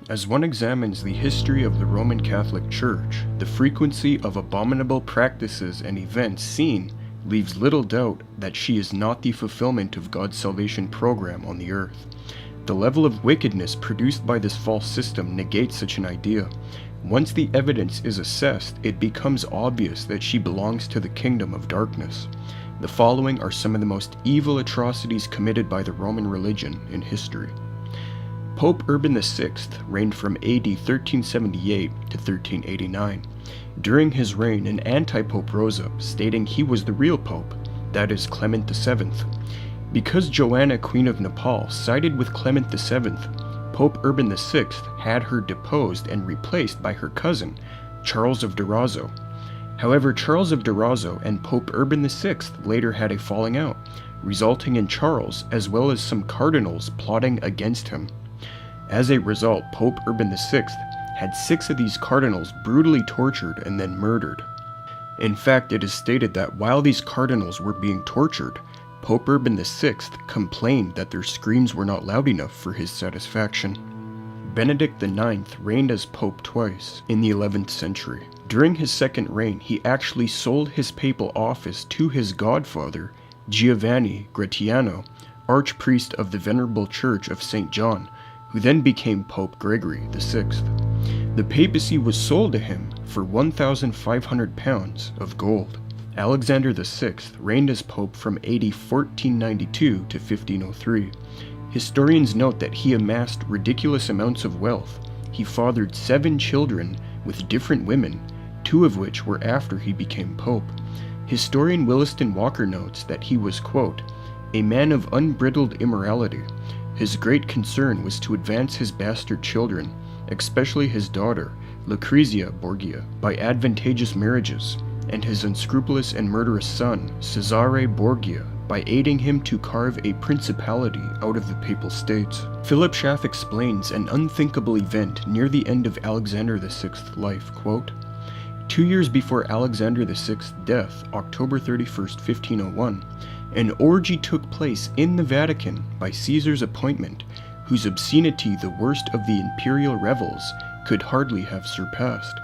As one examines the history of the Roman Catholic Church, the frequency of abominable practices and events seen leaves little doubt that she is not the fulfillment of God's salvation program on the earth. The level of wickedness produced by this false system negates such an idea. Once the evidence is assessed, it becomes obvious that she belongs to the kingdom of darkness. The following are some of the most evil atrocities committed by the Roman religion in history. Pope Urban VI reigned from AD 1378 to 1389. During his reign, an anti-pope rose up, stating he was the real pope, that is Clement VII. Because Joanna, Queen of Nepal, sided with Clement VII, Pope Urban VI had her deposed and replaced by her cousin, Charles of Durazzo. However, Charles of Durazzo and Pope Urban VI later had a falling out, resulting in Charles as well as some cardinals plotting against him. As a result, Pope Urban VI had 6 of these cardinals brutally tortured and then murdered. In fact, it is stated that while these cardinals were being tortured, Pope Urban VI complained that their screams were not loud enough for his satisfaction. Benedict IX reigned as pope twice in the 11th century. During his second reign, he actually sold his papal office to his godfather, Giovanni Gratiano, archpriest of the Venerable Church of St. John, who then became Pope Gregory VI. The papacy was sold to him for £1,500 of gold. Alexander VI reigned as pope from AD 1492 to 1503. Historians note that he amassed ridiculous amounts of wealth. He fathered 7 children with different women, 2 of which were after he became pope. Historian Williston Walker notes that he was, quote, a man of unbridled immorality. His great concern was to advance his bastard children, especially his daughter, Lucrezia Borgia, by advantageous marriages, and his unscrupulous and murderous son, Cesare Borgia, by aiding him to carve a principality out of the Papal States. Philip Schaff explains an unthinkable event near the end of Alexander VI's life, quote, 2 years before Alexander VI's death, October 31st, 1501, an orgy took place in the Vatican by Caesar's appointment, whose obscenity the worst of the imperial revels could hardly have surpassed.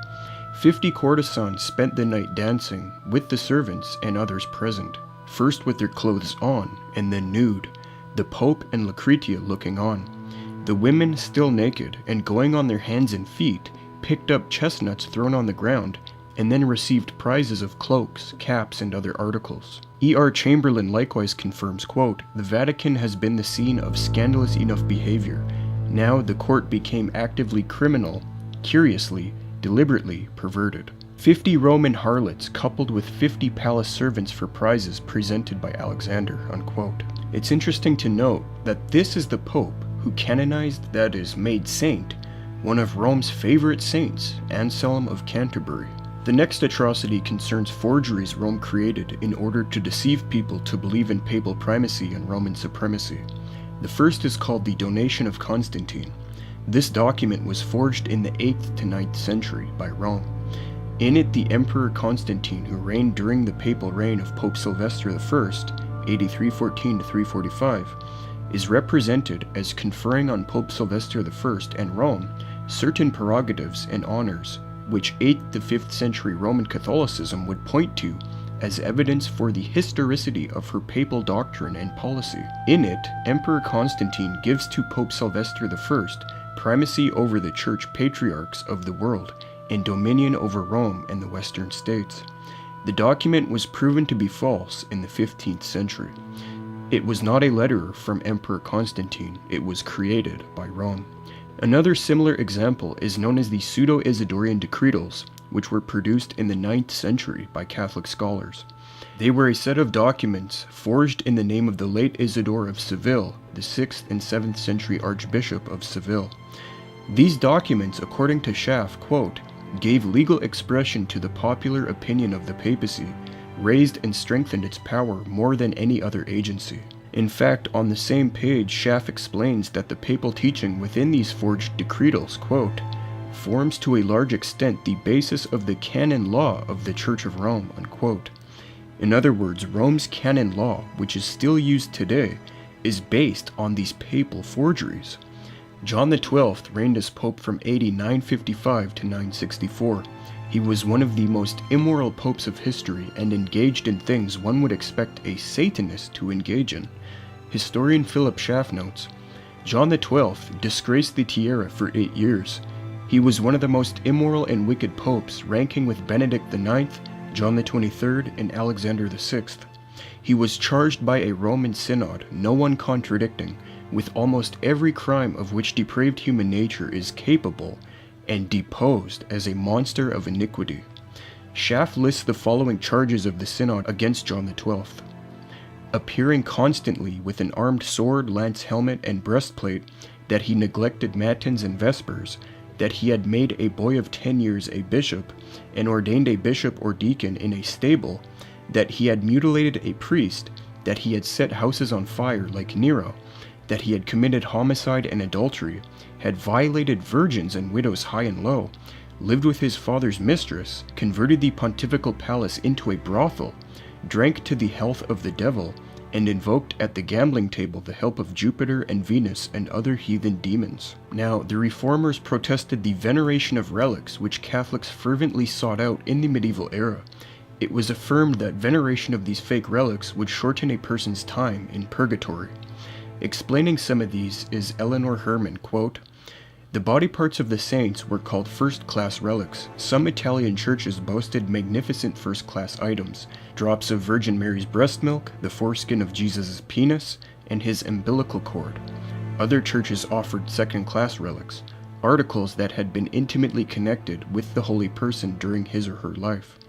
50 courtesans spent the night dancing with the servants and others present, first with their clothes on and then nude, the Pope and Lucretia looking on. The women, still naked and going on their hands and feet, picked up chestnuts thrown on the ground and then received prizes of cloaks, caps, and other articles. E.R. Chamberlain likewise confirms, quote, the Vatican has been the scene of scandalous enough behavior. Now the court became actively criminal, curiously, deliberately perverted. 50 Roman harlots coupled with 50 palace servants for prizes presented by Alexander, unquote. It's interesting to note that this is the Pope who canonized, that is, made saint, one of Rome's favorite saints, Anselm of Canterbury. The next atrocity concerns forgeries Rome created in order to deceive people to believe in papal primacy and Roman supremacy. The first is called the Donation of Constantine. This document was forged in the 8th to 9th century by Rome. In it, the Emperor Constantine, who reigned during the papal reign of Pope Sylvester I, AD 314 to 345, is represented as conferring on Pope Sylvester I and Rome certain prerogatives and honors which 8th to 5th century Roman Catholicism would point to as evidence for the historicity of her papal doctrine and policy. In it, Emperor Constantine gives to Pope Sylvester I primacy over the church patriarchs of the world and dominion over Rome and the Western states. The document was proven to be false in the 15th century. It was not a letter from Emperor Constantine, it was created by Rome. Another similar example is known as the Pseudo-Isidorian Decretals, which were produced in the 9th century by Catholic scholars. They were a set of documents forged in the name of the late Isidore of Seville, the 6th and 7th century Archbishop of Seville. These documents, according to Schaff, quote, gave legal expression to the popular opinion of the papacy, raised and strengthened its power more than any other agency. In fact, on the same page, Schaff explains that the papal teaching within these forged decretals, quote, forms to a large extent the basis of the canon law of the Church of Rome, unquote. In other words, Rome's canon law, which is still used today, is based on these papal forgeries. John XII reigned as Pope from AD 955 to 964. He was one of the most immoral popes of history and engaged in things one would expect a Satanist to engage in. Historian Philip Schaff notes, John XII disgraced the tiara for 8 years. He was one of the most immoral and wicked popes, ranking with Benedict IX, John the 23rd, and Alexander VI. He was charged by a Roman synod, no one contradicting, with almost every crime of which depraved human nature is capable, and deposed as a monster of iniquity. Schaff lists the following charges of the synod against John XII. Appearing constantly with an armed sword, lance helmet, and breastplate, that he neglected matins and vespers, that he had made a boy of 10 years a bishop, and ordained a bishop or deacon in a stable, that he had mutilated a priest, that he had set houses on fire like Nero, that he had committed homicide and adultery, had violated virgins and widows high and low, lived with his father's mistress, converted the pontifical palace into a brothel, drank to the health of the devil, and invoked at the gambling table the help of Jupiter and Venus and other heathen demons. Now, the reformers protested the veneration of relics which Catholics fervently sought out in the medieval era. It was affirmed that veneration of these fake relics would shorten a person's time in purgatory. Explaining some of these is Eleanor Herman, quote, "The body parts of the saints were called first-class relics. Some Italian churches boasted magnificent first-class items, drops of Virgin Mary's breast milk, the foreskin of Jesus' penis, and his umbilical cord. Other churches offered second-class relics, articles that had been intimately connected with the holy person during his or her life.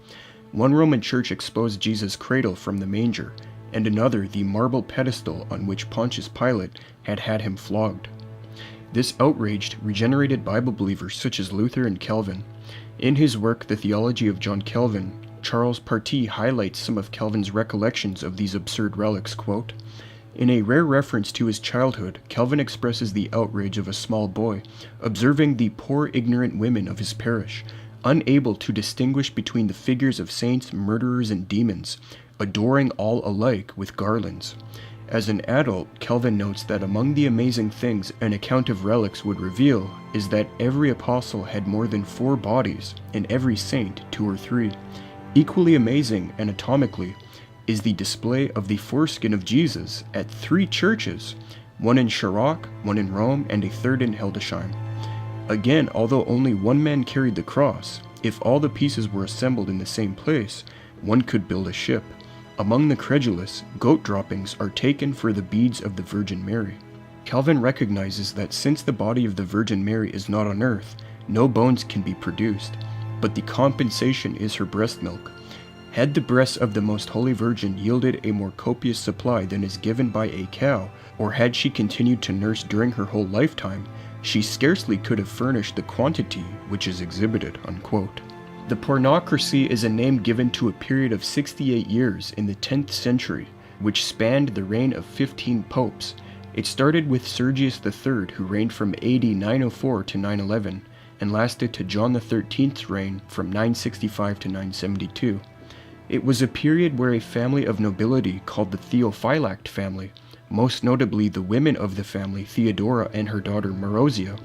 One Roman church exposed Jesus' cradle from the manger, and another the marble pedestal on which Pontius Pilate had had him flogged. This outraged regenerated Bible believers such as Luther and Calvin. In his work, The Theology of John Calvin, Charles Party highlights some of Calvin's recollections of these absurd relics, quote, "In a rare reference to his childhood, Calvin expresses the outrage of a small boy, observing the poor ignorant women of his parish, unable to distinguish between the figures of saints, murderers, and demons, adoring all alike with garlands. As an adult, Calvin notes that among the amazing things an account of relics would reveal is that every apostle had more than 4 bodies, and every saint 2 or 3. Equally amazing, anatomically, is the display of the foreskin of Jesus at 3 churches, one in Chirac, one in Rome, and a third in Hildesheim. Again, although only one man carried the cross, if all the pieces were assembled in the same place, one could build a ship. Among the credulous, goat droppings are taken for the beads of the Virgin Mary." Calvin recognizes that since the body of the Virgin Mary is not on earth, no bones can be produced, but the compensation is her breast milk. Had the breasts of the Most Holy Virgin yielded a more copious supply than is given by a cow, or had she continued to nurse during her whole lifetime, she scarcely could have furnished the quantity which is exhibited, unquote. The pornocracy is a name given to a period of 68 years in the 10th century, which spanned the reign of 15 popes. It started with Sergius III, who reigned from AD 904 to 911, and lasted to John XIII's reign from 965 to 972. It was a period where a family of nobility called the Theophylact family, most notably the women of the family Theodora and her daughter Marozia,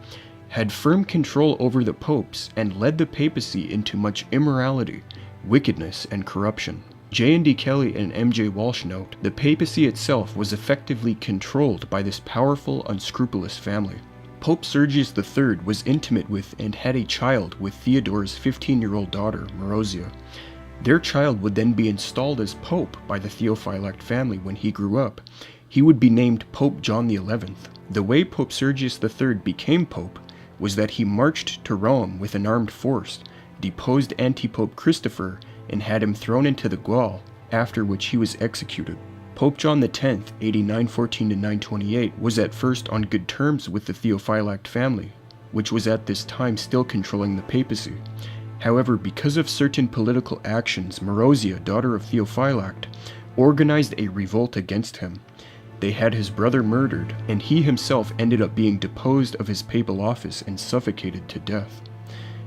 had firm control over the popes and led the papacy into much immorality, wickedness, and corruption. J.N.D. Kelly and M.J. Walsh note, the papacy itself was effectively controlled by this powerful, unscrupulous family. Pope Sergius III was intimate with and had a child with Theodora's 15-year-old daughter, Marozia. Their child would then be installed as pope by the Theophylact family when he grew up. He would be named Pope John XI. The way Pope Sergius III became pope was that he marched to Rome with an armed force, deposed anti-Pope Christopher, and had him thrown into the Gaul, after which he was executed. Pope John X, AD 914 to 928, was at first on good terms with the Theophylact family, which was at this time still controlling the papacy. However, because of certain political actions, Marozia, daughter of Theophylact, organized a revolt against him. They had his brother murdered, and he himself ended up being deposed of his papal office and suffocated to death.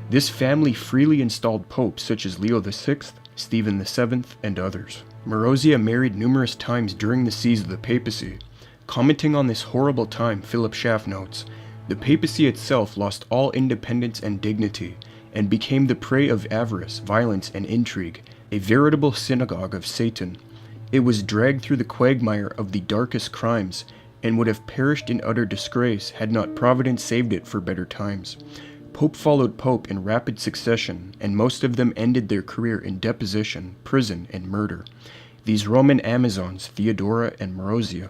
This family freely installed popes such as Leo VI, Stephen VII, and others. Marozia married numerous times during the siege of the papacy. Commenting on this horrible time, Philip Schaff notes, The papacy itself lost all independence and dignity, and became the prey of avarice, violence, and intrigue, a veritable synagogue of Satan. It was dragged through the quagmire of the darkest crimes, and would have perished in utter disgrace had not Providence saved it for better times. Pope followed pope in rapid succession, and most of them ended their career in deposition, prison, and murder. These Roman Amazons, Theodora and Marozia,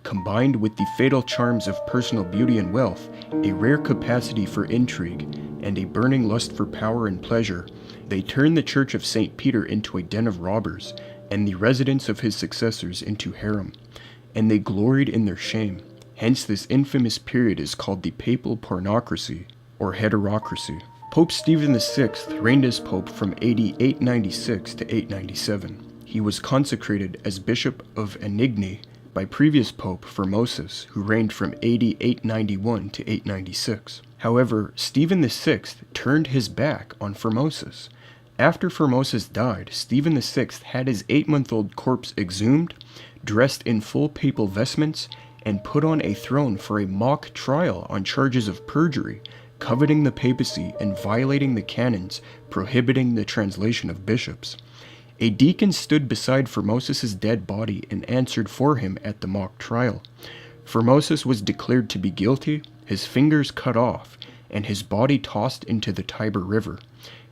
combined with the fatal charms of personal beauty and wealth, a rare capacity for intrigue, and a burning lust for power and pleasure, they turned the Church of St. Peter into a den of robbers, and the residence of his successors into harem. And they gloried in their shame. Hence this infamous period is called the Papal Pornocracy, or Heterocracy. Pope Stephen VI reigned as pope from AD 896 to 897. He was consecrated as Bishop of Anagni by previous Pope Formosus, who reigned from AD 891 to 896. However, Stephen VI turned his back on Formosus. After Formosus died, Stephen VI had his 8-month-old corpse exhumed, dressed in full papal vestments, and put on a throne for a mock trial on charges of perjury, coveting the papacy and violating the canons prohibiting the translation of bishops. A deacon stood beside Formosus' dead body and answered for him at the mock trial. Formosus was declared to be guilty, his fingers cut off, and his body tossed into the Tiber River.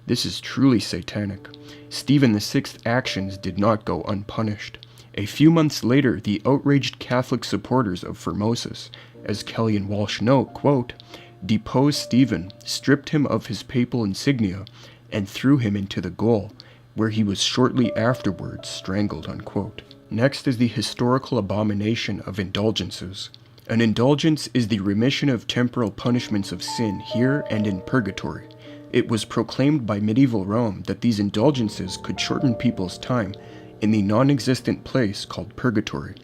This is truly satanic. Stephen VI's actions did not go unpunished. A few months later, the outraged Catholic supporters of Formosus, as Kelly and Walsh note, quote, deposed Stephen, stripped him of his papal insignia, and threw him into the Gaul, where he was shortly afterwards strangled, unquote. Next is the historical abomination of indulgences. An indulgence is the remission of temporal punishments of sin here and in purgatory. It was proclaimed by medieval Rome that these indulgences could shorten people's time in the non-existent place called purgatory.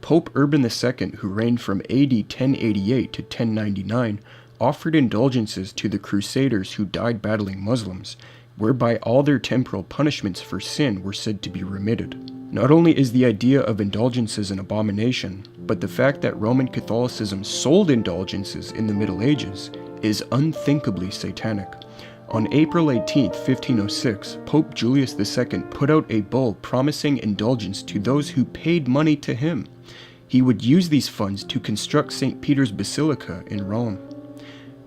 Pope Urban II, who reigned from AD 1088 to 1099, offered indulgences to the Crusaders who died battling Muslims, whereby all their temporal punishments for sin were said to be remitted. Not only is the idea of indulgences an abomination, but the fact that Roman Catholicism sold indulgences in the Middle Ages is unthinkably satanic. On April 18, 1506, Pope Julius II put out a bull promising indulgence to those who paid money to him. He would use these funds to construct St. Peter's Basilica in Rome.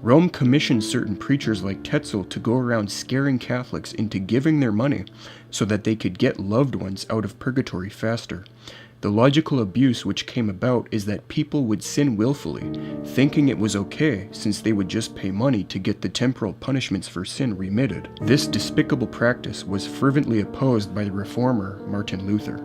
Rome commissioned certain preachers like Tetzel to go around scaring Catholics into giving their money so that they could get loved ones out of purgatory faster. The logical abuse which came about is that people would sin willfully, thinking it was okay since they would just pay money to get the temporal punishments for sin remitted. This despicable practice was fervently opposed by the reformer Martin Luther.